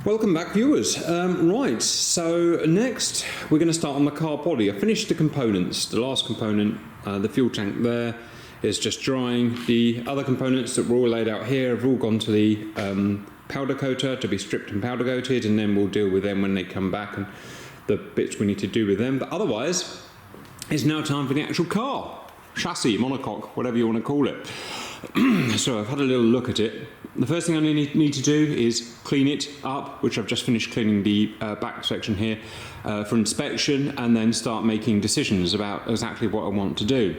Welcome back, viewers. Right, so next we're going to start on the car body. I finished the components. The last component, the fuel tank there, is just drying. The other components that were all laid out here have all gone to the powder coater to be stripped and powder coated, and then we'll deal with them when they come back and the bits we need to do with them. But otherwise, it's now time for the actual car. Chassis, monocoque, whatever you want to call it. So I've had a little look at it. The first thing I need to do is clean it up, which I've just finished cleaning the back section here for inspection, and then start making decisions about exactly what I want to do.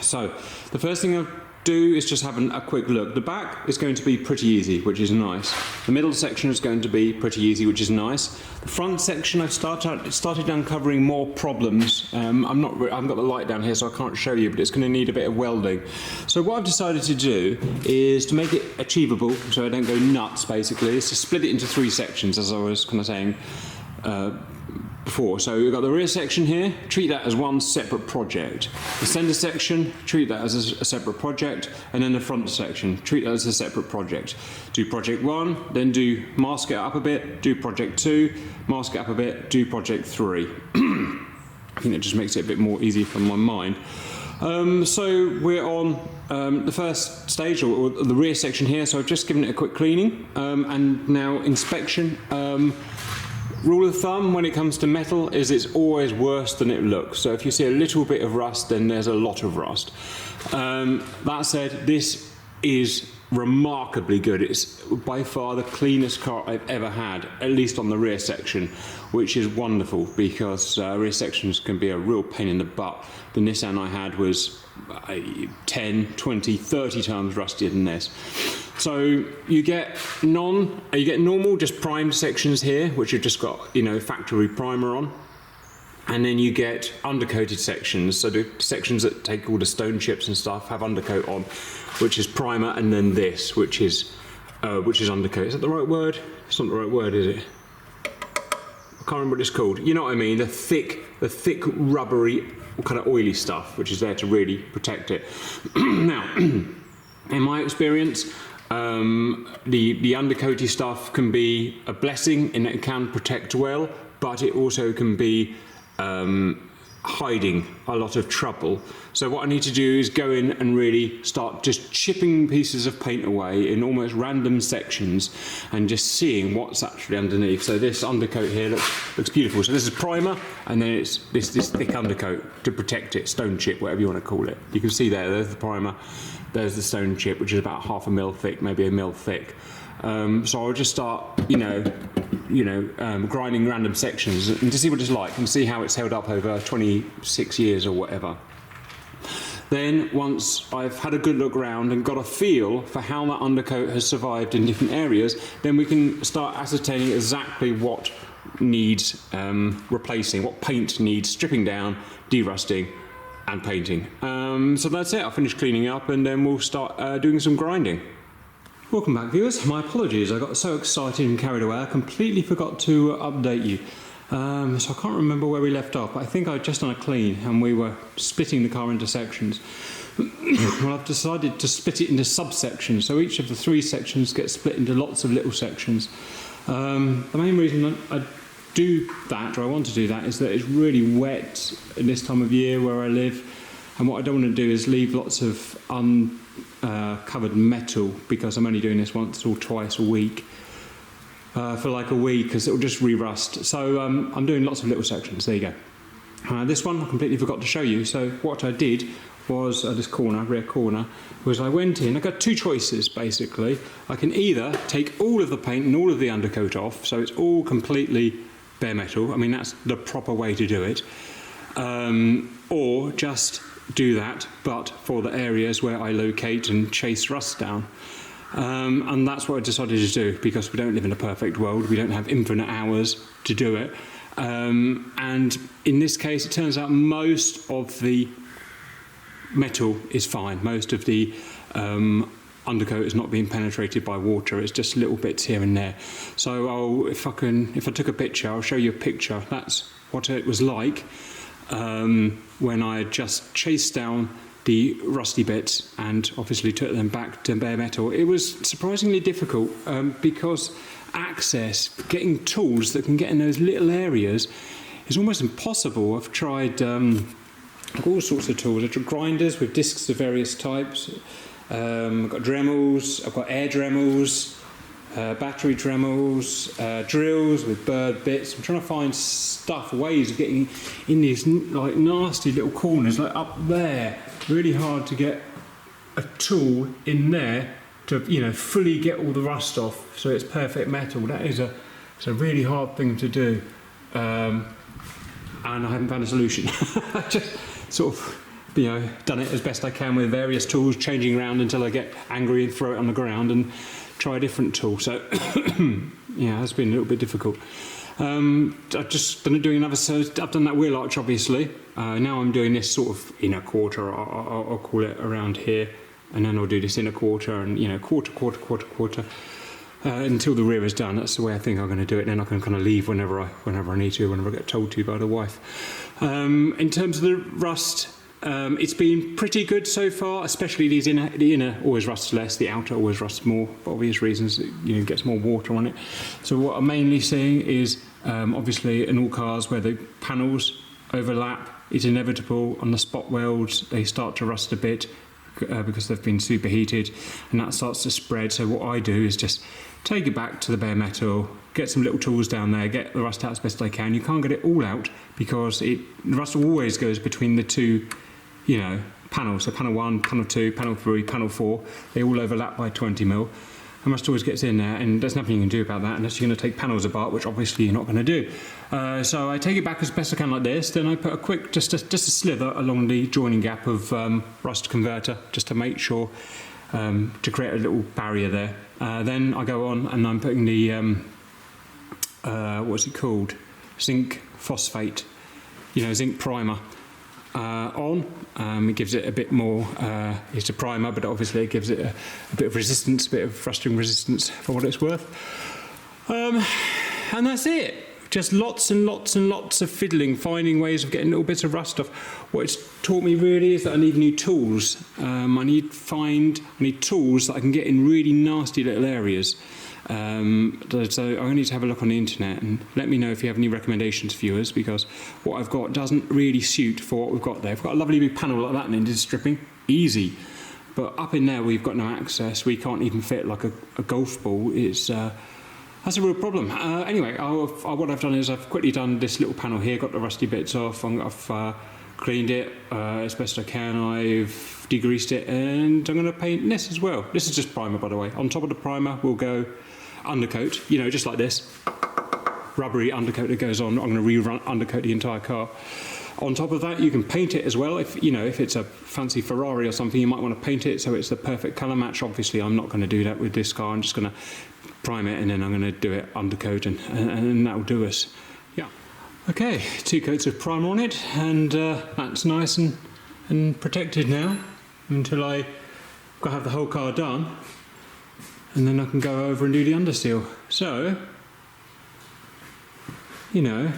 So the first thing I'll do is just have a quick look. The back is going to be pretty easy, which is nice. The middle section is going to be pretty easy, which is nice. The front section, I've started uncovering more problems. I haven't got the light down here, so I can't show you, but it's going to need a bit of welding. So what I've decided to do is to make it achievable, so I don't go nuts, basically, is to split it into three sections, as I was kind of saying before. So we've got the rear section here, treat that as one separate project. The centre section, treat that as a separate project, and then the front section, treat that as a separate project. Do project 1, then do mask it up a bit, do project 2, mask it up a bit, do project 3. I think it just makes it a bit more easy for my mind. So we're on the first stage, or the rear section here, so I've just given it a quick cleaning, and now inspection. Rule of thumb when it comes to metal is it's always worse than it looks. So if you see a little bit of rust, then there's a lot of rust. That said, this is remarkably good. It's by far the cleanest car I've ever had, at least on the rear section, which is wonderful because rear sections can be a real pain in the butt. The Nissan I had was 10, 20, 30 times rustier than this. So you get normal, just primed sections here, which have just got, factory primer on. And then you get undercoated sections. So the sections that take all the stone chips and stuff have undercoat on, which is primer, and then this, which is undercoat. Is that the right word? It's not the right word, is it? I can't remember what it's called. You know what I mean? The thick, rubbery, kind of oily stuff, which is there to really protect it. Now, in my experience, the undercoaty stuff can be a blessing in that it can protect well, but it also can be hiding a lot of trouble. So what I need to do is go in and really start just chipping pieces of paint away in almost random sections and just seeing what's actually underneath. So this undercoat here looks beautiful. So this is primer, and then it's this thick undercoat to protect it, stone chip, whatever you want to call it. You can see there's the primer, there's the stone chip, which is about 1/2 mil thick, maybe 1 mil thick. So I'll just start, grinding random sections and to see what it's like and see how it's held up over 26 years or whatever. Then once I've had a good look around and got a feel for how that undercoat has survived in different areas, then we can start ascertaining exactly what needs replacing, what paint needs stripping down, derusting and painting. So that's it. I'll finish cleaning up and then we'll start doing some grinding. Welcome back, viewers. My apologies, I got so excited and carried away I completely forgot to update you. So I can't remember where we left off, but I think I'd just done a clean and we were splitting the car into sections. Well, I've decided to split it into subsections, so each of the 3 sections gets split into lots of little sections. The main reason I do that, or I want to do that, is that it's really wet at this time of year where I live, and what I don't want to do is leave lots of covered metal, because I'm only doing this once or twice a week for like a week, because it'll just re-rust. So I'm doing lots of little sections. There you go. This one I completely forgot to show you. So what I did was this corner, rear corner, was I went in. I got 2 choices basically. I can either take all of the paint and all of the undercoat off, so it's all completely bare metal. I mean, that's the proper way to do it, or just do that, but for the areas where I locate and chase rust down. And that's what I decided to do, because we don't live in a perfect world. We don't have infinite hours to do it. And in this case, it turns out most of the metal is fine. Most of the undercoat is not being penetrated by water. It's just little bits here and there. So if I took a picture, I'll show you a picture. That's what it was like when I just chased down the rusty bits and obviously took them back to bare metal. It was surprisingly difficult because access, getting tools that can get in those little areas is almost impossible. I've tried I've got all sorts of tools. I've got grinders with discs of various types. I've got Dremels, I've got air Dremels, battery Dremels, drills with bird bits. I'm trying to find ways of getting in these like nasty little corners, like up there. Really hard to get a tool in there to, you know, fully get all the rust off so it's perfect metal. That is it's a really hard thing to do, and I haven't found a solution. Just sort of, you know, done it as best I can with various tools, changing around until I get angry and throw it on the ground and try a different tool. So yeah, it's been a little bit difficult. I've just been doing another, so I've done that wheel arch obviously. Now I'm doing this sort of inner quarter, I'll call it, around here, and then I'll do this inner quarter, and, you know, quarter, until the rear is done. That's the way I think I'm going to do it. Then I can kind of leave whenever I need to, whenever I get told to by the wife. In terms of the rust, it's been pretty good so far, especially the inner always rusts less, the outer always rusts more, for obvious reasons. You know, gets more water on it. So what I'm mainly seeing is, obviously in all cars where the panels overlap, it's inevitable on the spot welds, they start to rust a bit because they've been superheated, and that starts to spread. So what I do is just take it back to the bare metal, get some little tools down there, get the rust out as best I can. You can't get it all out because the rust always goes between the two, you know, panels. So panel 1, panel 2, panel 3, panel 4, they all overlap by 20mm. And rust always gets in there, and there's nothing you can do about that unless you're going to take panels apart, which obviously you're not going to do. So I take it back as best I can like this, then I put a quick, just a slither along the joining gap of rust converter, just to make sure, to create a little barrier there. Then I go on and I'm putting the, what's it called? Zinc phosphate, you know, zinc primer. On. It gives it a bit more, it's a primer, but obviously it gives it a bit of resistance, a bit of rusting resistance for what it's worth. And that's it. Just lots and lots and lots of fiddling, finding ways of getting little bits of rust off. What it's taught me really is that I need new tools. I need tools that I can get in really nasty little areas. So I need to have a look on the internet and let me know if you have any recommendations, viewers, because what I've got doesn't really suit for what we've got there. I've got a lovely big panel like that and into stripping, easy. But up in there we've got no access, we can't even fit like a golf ball. That's a real problem. Anyway, what I've done is I've quickly done this little panel here, got the rusty bits off, I've cleaned it as best I can, I've degreased it, and I'm going to paint this as well. This is just primer, by the way. On top of the primer we'll go undercoat, you know, just like this rubbery undercoat that goes on. I'm going to undercoat the entire car. On top of that you can paint it as well. If you know, if it's a fancy Ferrari or something, you might want to paint it so it's the perfect colour match. Obviously I'm not going to do that with this car. I'm just going to prime it and then I'm going to do it undercoat, and that'll do us. Yeah. Okay, 2 coats of primer on it, and that's nice and protected now until I have the whole car done, and then I can go over and do the underseal. So, you know,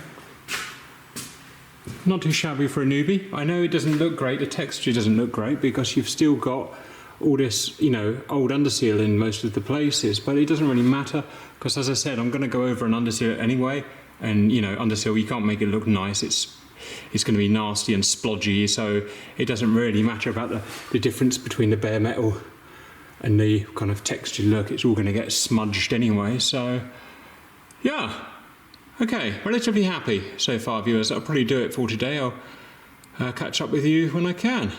not too shabby for a newbie. I know it doesn't look great, the texture doesn't look great because you've still got all this, you know, old underseal in most of the places, but it doesn't really matter because, as I said, I'm going to go over and underseal it anyway. And, you know, underseal, you can't make it look nice. It's going to be nasty and splodgy, so it doesn't really matter about the difference between the bare metal and the kind of textured look. It's all going to get smudged anyway, so yeah. Okay, relatively happy so far, viewers. That'll probably do it for today. I'll catch up with you when I can.